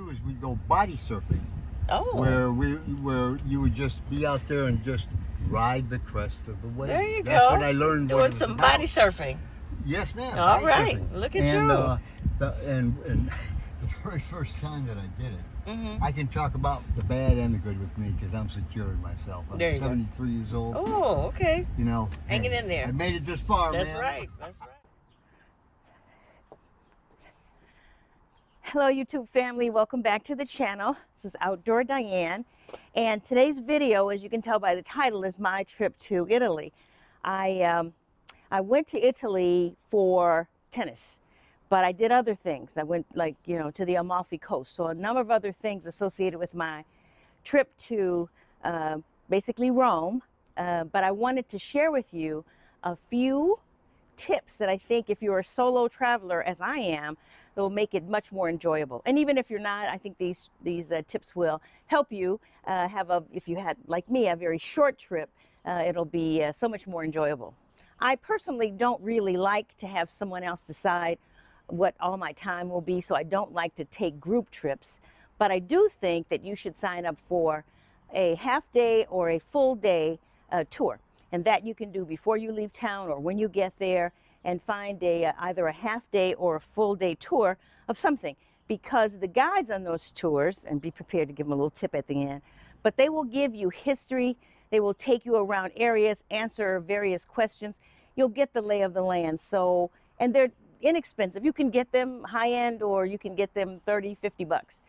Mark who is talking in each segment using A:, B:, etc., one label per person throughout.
A: do is we'd go body surfing,
B: Oh,
A: where you would just be out there and just ride the crest of the wave.
B: there you
A: That's
B: go.
A: what I learned. What it
B: Doing
A: was
B: some
A: about.
B: body surfing.
A: Yes, ma'am.
B: All
A: body
B: right,
A: surfing.
B: look at
A: and,
B: you.
A: And the very first time that I did it,
B: Mm-hmm.
A: I can talk about the bad and the good with me because I'm secure in myself. I'm
B: There you go.
A: 73 years old.
B: Oh, okay.
A: You know,
B: Hanging
A: hey,
B: in there.
A: I made it this far,
B: That's
A: man.
B: right. That's right.
C: Hello YouTube family, welcome back to the channel. This is Outdoor Diane, and today's video, as you can tell by the title, is my trip to Italy. I went to Italy for tennis, but I did other things. I went to the Amalfi Coast, so a number of other things associated with my trip to basically Rome, but I wanted to share with you a few tips that I think if you're a solo traveler, as I am, it will make it much more enjoyable. And even if you're not, I think these tips will help you if you had, like me, a very short trip, it'll be so much more enjoyable. I personally don't really like to have someone else decide what all my time will be, so I don't like to take group trips. But I do think that you should sign up for a half day or a full day tour. And that you can do before you leave town or when you get there, and find either a half day or a full day tour of something. Because the guides on those tours, and be prepared to give them a little tip at the end, but they will give you history, they will take you around areas, answer various questions. You'll get the lay of the land. So, and they're inexpensive. You can get them high end or you can get them 30, 50 bucks.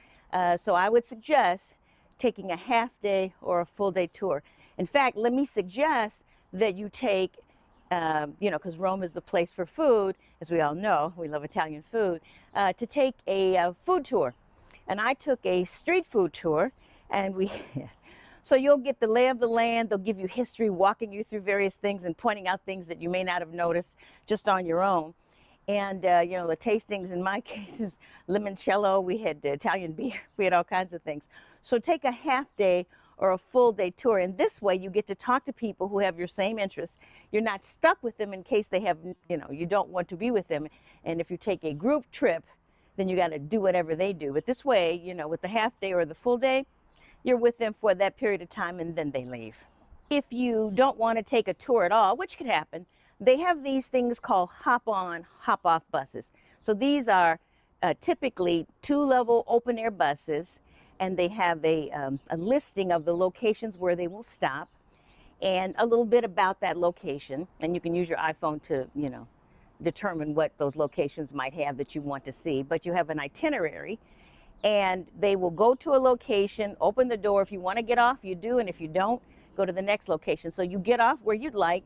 C: So I would suggest taking a half day or a full day tour. In fact, let me suggest that you take, because Rome is the place for food, as we all know, we love Italian food, to take a food tour. And I took a street food tour, and so you'll get the lay of the land. They'll give you history, walking you through various things and pointing out things that you may not have noticed just on your own. And, the tastings, in my case, is limoncello. We had Italian beer. We had all kinds of things. So take a half day or a full day tour. And this way you get to talk to people who have your same interests. You're not stuck with them in case they have, you don't want to be with them. And if you take a group trip, then you got to do whatever they do. But this way, with the half day or the full day, you're with them for that period of time and then they leave. If you don't want to take a tour at all, which could happen, they have these things called hop-on, hop-off buses. So these are typically two-level open-air buses, and they have a listing of the locations where they will stop and a little bit about that location. And you can use your iPhone to, determine what those locations might have that you want to see. But you have an itinerary, and they will go to a location, open the door. If you want to get off, you do, and if you don't, go to the next location. So you get off where you'd like,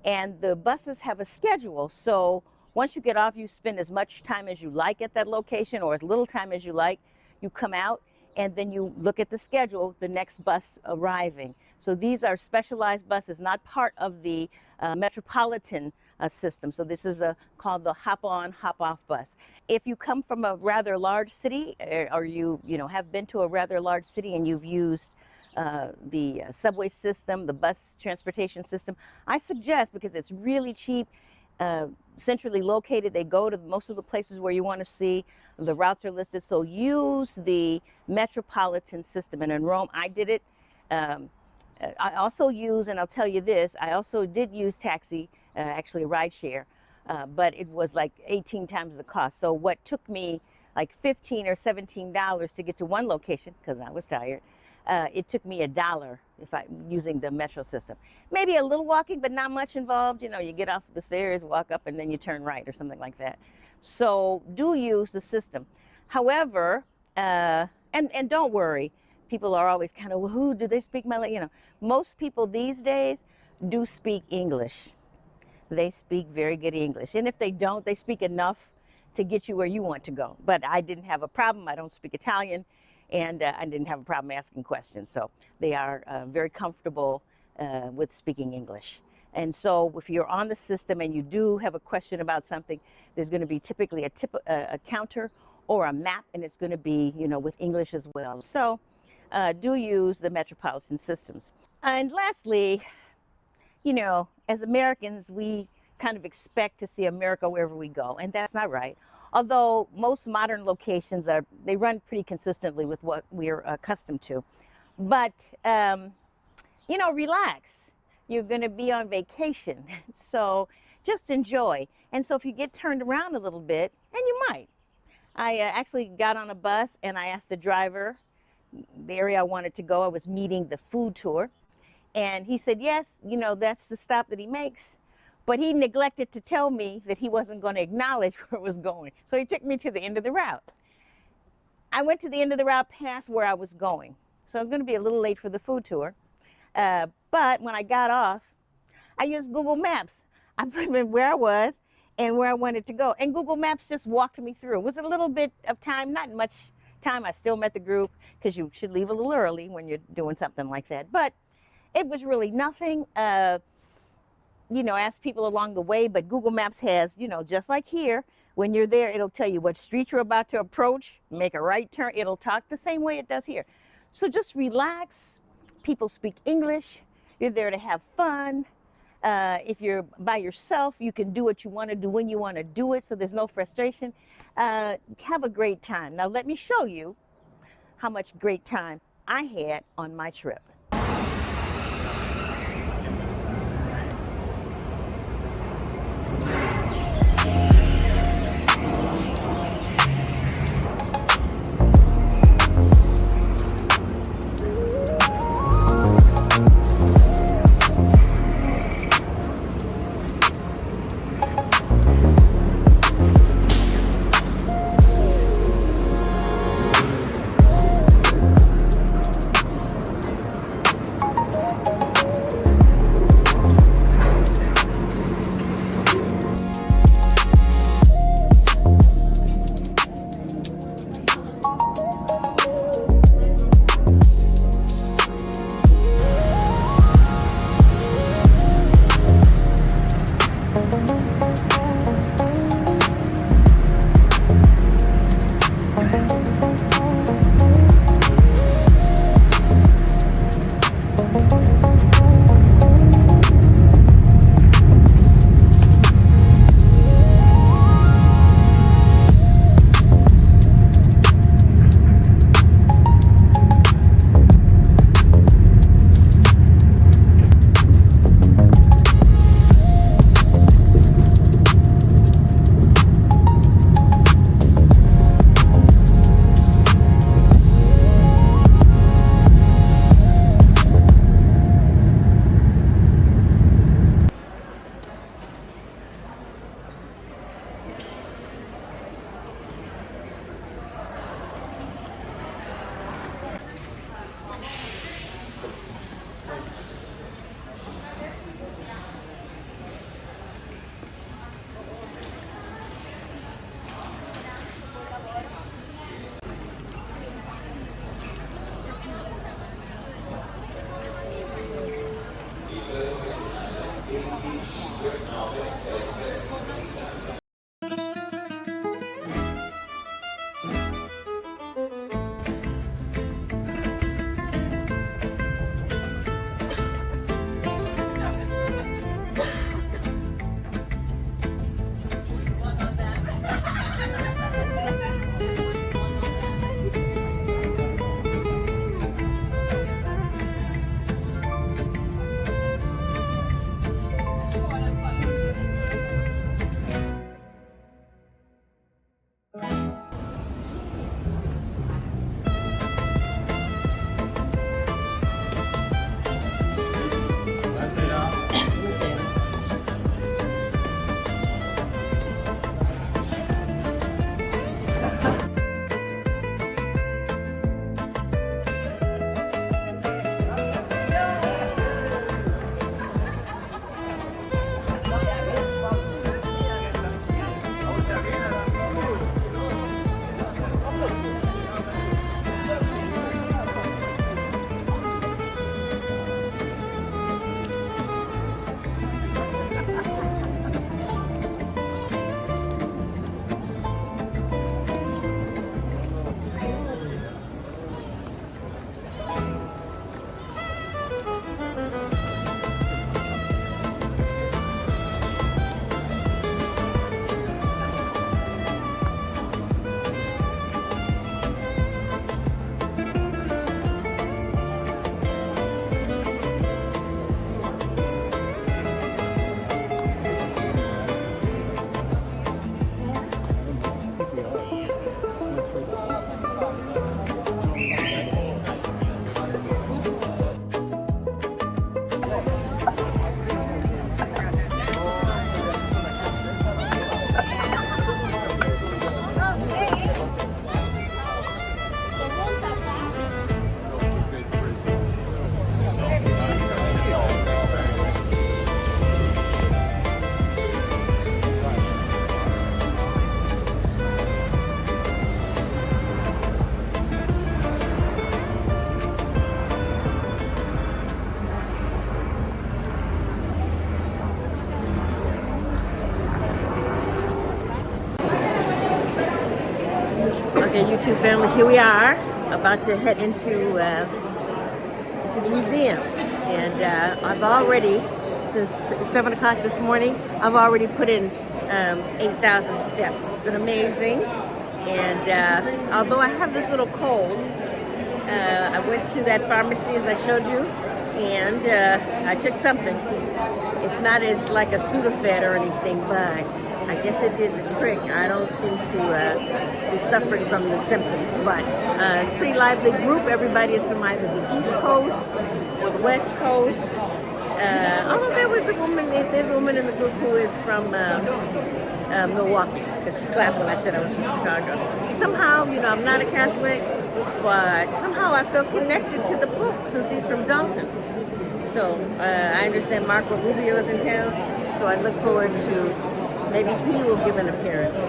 C: and the buses have a schedule. So once you get off, you spend as much time as you like at that location or as little time as you like. You come out, and then you look at the schedule, the next bus arriving. So these are specialized buses, not part of the metropolitan system. So this is called the hop-on, hop-off bus. If you come from a rather large city, or you have been to a rather large city and you've used the subway system, the bus transportation system, I suggest, because it's really cheap, centrally located, they go to most of the places where you want to see. The routes are listed, so use the metropolitan system. And in Rome, I did it. I also use, and I'll tell you this, I also did use taxi, actually a ride share, but it was like 18 times the cost. So what took me like $15 or $17 to get to one location, because I was tired, it took me $1 if using the metro system. Maybe a little walking, but not much involved. You get off the stairs, walk up, and then you turn right or something like that. So do use the system. However, and don't worry, people are always kind of, well, who do they speak my language? Most people these days do speak English. They speak very good English. And if they don't, they speak enough to get you where you want to go. But I didn't have a problem. I don't speak Italian. And I didn't have a problem asking questions. So they are very comfortable with speaking English. And so if you're on the system and you do have a question about something, there's going to be typically a counter or a map, and it's going to be, with English as well. So do use the metropolitan systems. And lastly, as Americans, we kind of expect to see America wherever we go, and that's not right. Although most modern locations they run pretty consistently with what we're accustomed to. But, you know, relax. You're going to be on vacation. So just enjoy. And so if you get turned around a little bit, and you might. I actually got on a bus and I asked the driver the area I wanted to go. I was meeting the food tour. And he said, yes, you know, that's the stop that he makes. But he neglected to tell me that he wasn't going to acknowledge where it was going. So he took me to the end of the route. I went to the end of the route past where I was going. So I was going to be a little late for the food tour. But when I got off, I used Google Maps. I put in where I was and where I wanted to go. And Google Maps just walked me through. It was a little bit of time, not much time. I still met the group because you should leave a little early when you're doing something like that. But it was really nothing. You know, ask people along the way, but Google Maps has, you know, just like here, when you're there, it'll tell you what street you're about to approach, make a right turn. It'll talk the same way it does here. So just relax. People speak English. You're there to have fun. If you're by yourself, you can do what you want to do when you want to do it, so there's no frustration. Have a great time. Now let me show you how much great time I had on my trip. YouTube family, here we are, about to head into the museum. And I've already, since 7 o'clock this morning, I've already put in 8,000 steps. It's been amazing. And although I have this little cold, I went to that pharmacy as I showed you, and I took something. It's not as like a Sudafed or anything, but I guess it did the trick. I don't seem to be suffering from the symptoms, but it's a pretty lively group. Everybody is from either the East Coast or the West Coast. Although there's a woman in the group who is from Milwaukee, because she clapped when I said I was from Chicago. Somehow, you know, I'm not a Catholic, but somehow I feel connected to the Pope since he's from Dalton. So I understand Marco Rubio is in town, so I look forward to maybe he will give an appearance.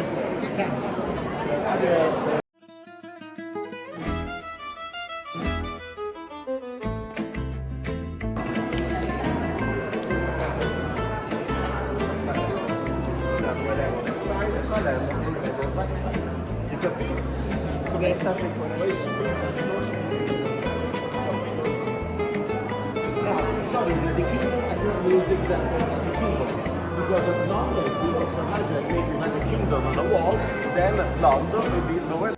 D: Sorry, United Kingdom, I cannot use the example of United Kingdom because of London is being extra large. I make United Kingdom on the wall, then London will be lower.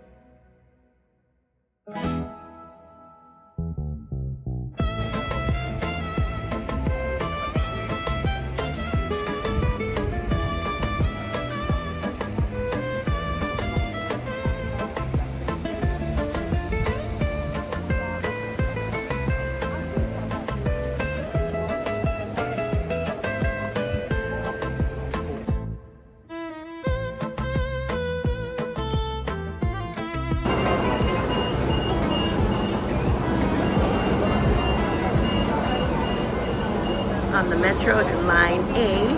C: On the metro at line A.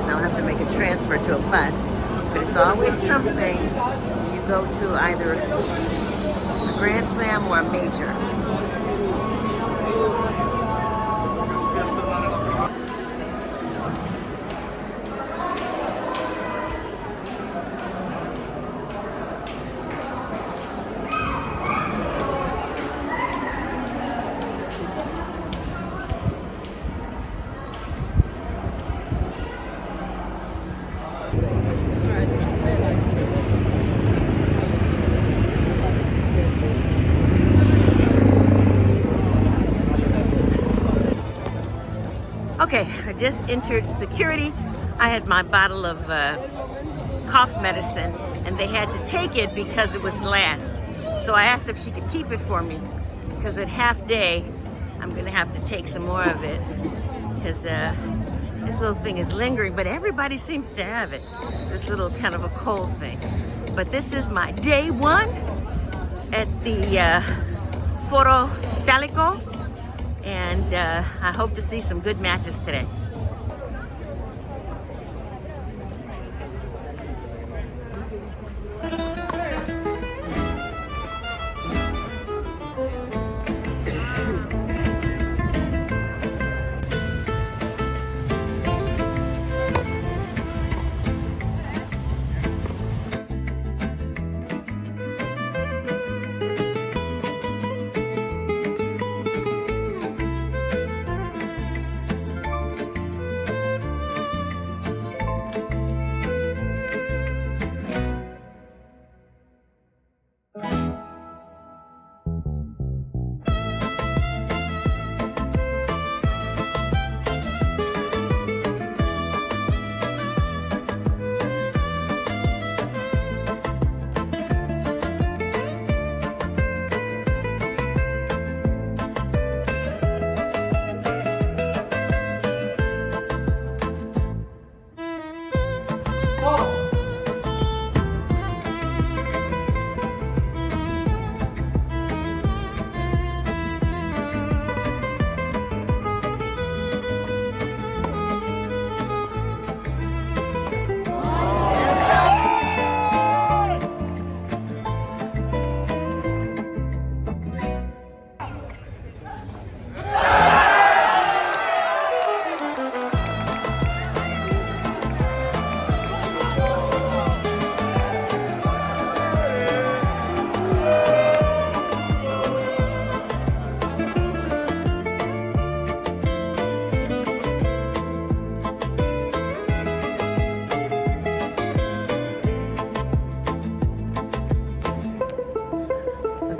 C: I'll have to make a transfer to a bus, but it's always something. You go to either a Grand Slam or a major. Okay, I just entered security. I had my bottle of cough medicine, and they had to take it because it was glass. So I asked if she could keep it for me, because at half day, I'm gonna have to take some more of it, because this little thing is lingering, but everybody seems to have it, this little kind of a cold thing. But this is my day one at the Foro Italico. And I hope to see some good matches today.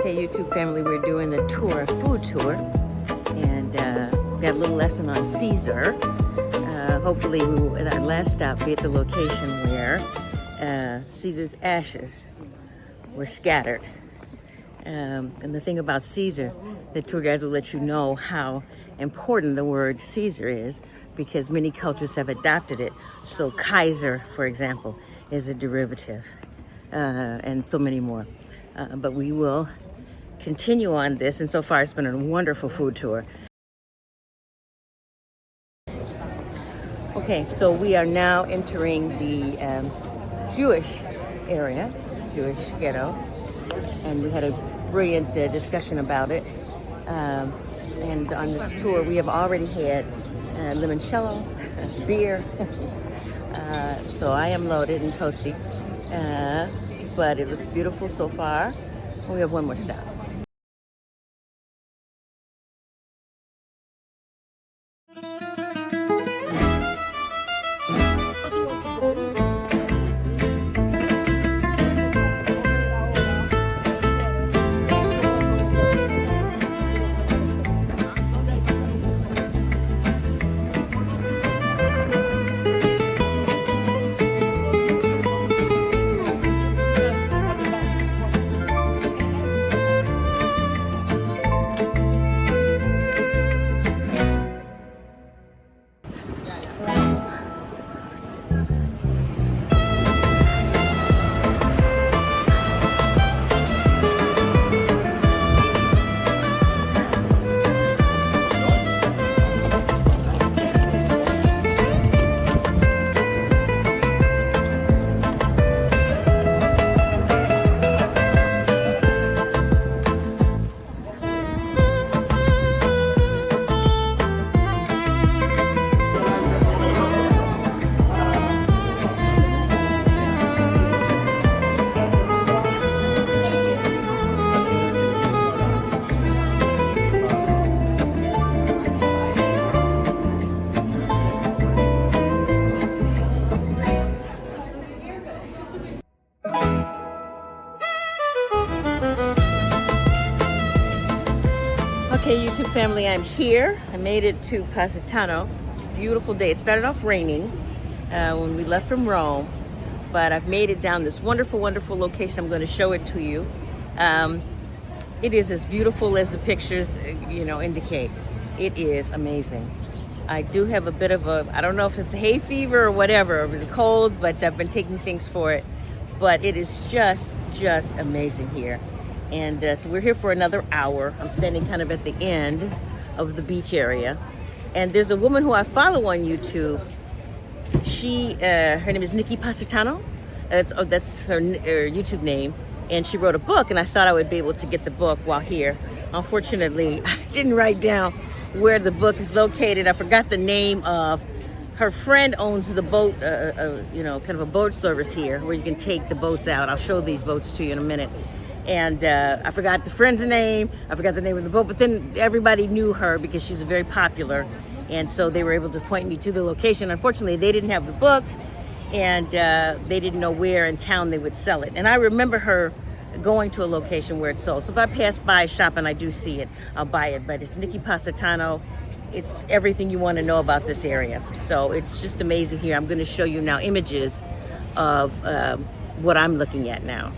C: Okay, YouTube family, we're doing the tour, food tour, and got a little lesson on Caesar. Hopefully, we will, at our last stop, be at the location where Caesar's ashes were scattered. And the thing about Caesar, the tour guides will let you know how important the word Caesar is, because many cultures have adopted it. So Kaiser, for example, is a derivative, and so many more. But we will continue on this, and so far it's been a wonderful food tour. Okay, so we are now entering the Jewish area, Jewish ghetto, and we had a brilliant discussion about it. And on this tour, we have already had limoncello, beer, so I am loaded and toasty, but it looks beautiful so far. We have one more stop. Okay, YouTube family, I'm here. I made it to Positano. It's a beautiful day. It started off raining when we left from Rome, but I've made it down this wonderful, wonderful location. I'm going to show it to you. It is as beautiful as the pictures, indicate. It is amazing. I do have a bit of I don't know if it's a hay fever or whatever, really cold, but I've been taking things for it. But it is just amazing here. And so we're here for another hour. I'm standing kind of at the end of the beach area. And there's a woman who I follow on YouTube. Her name is Nikki Positano. That's her YouTube name. And she wrote a book, and I thought I would be able to get the book while here. Unfortunately, I didn't write down where the book is located. I forgot the name of. Her friend owns the boat, kind of a boat service here where you can take the boats out. I'll show these boats to you in a minute. And I forgot the friend's name, I forgot the name of the boat, but then everybody knew her because she's very popular, and so they were able to point me to the location. Unfortunately, they didn't have the book, and they didn't know where in town they would sell it. And I remember her going to a location where it's sold. So if I pass by a shop and I do see it, I'll buy it. But it's Nikki Positano. It's everything you want to know about this area. So it's just amazing here. I'm going to show you now images of what I'm looking at now.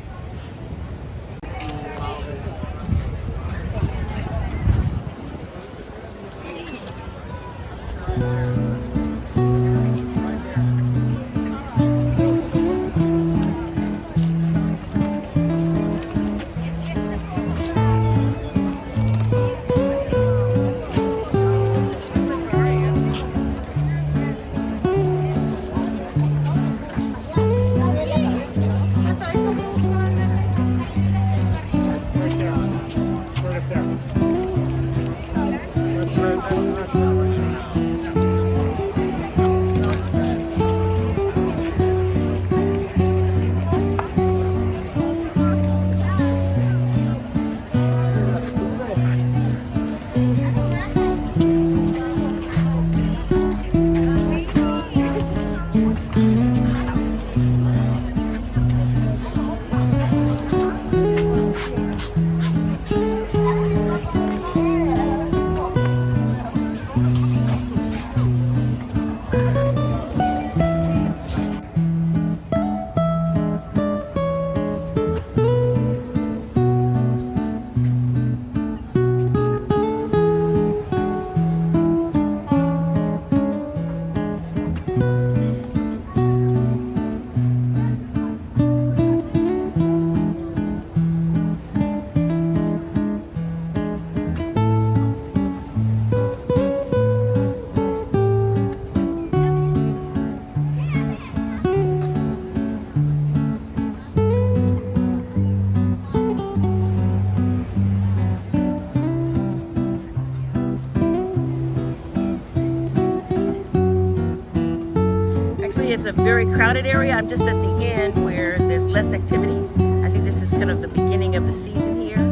C: Actually, it's a very crowded area. I'm just at the end where there's less activity. I think this is kind of the beginning of the season here.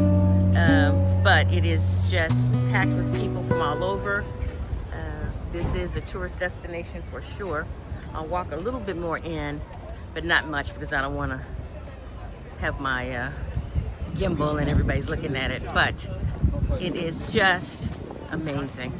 C: But it is just packed with people from all over. This is a tourist destination for sure. I'll walk a little bit more in, but not much because I don't want to have my gimbal and everybody's looking at it. But it is just amazing.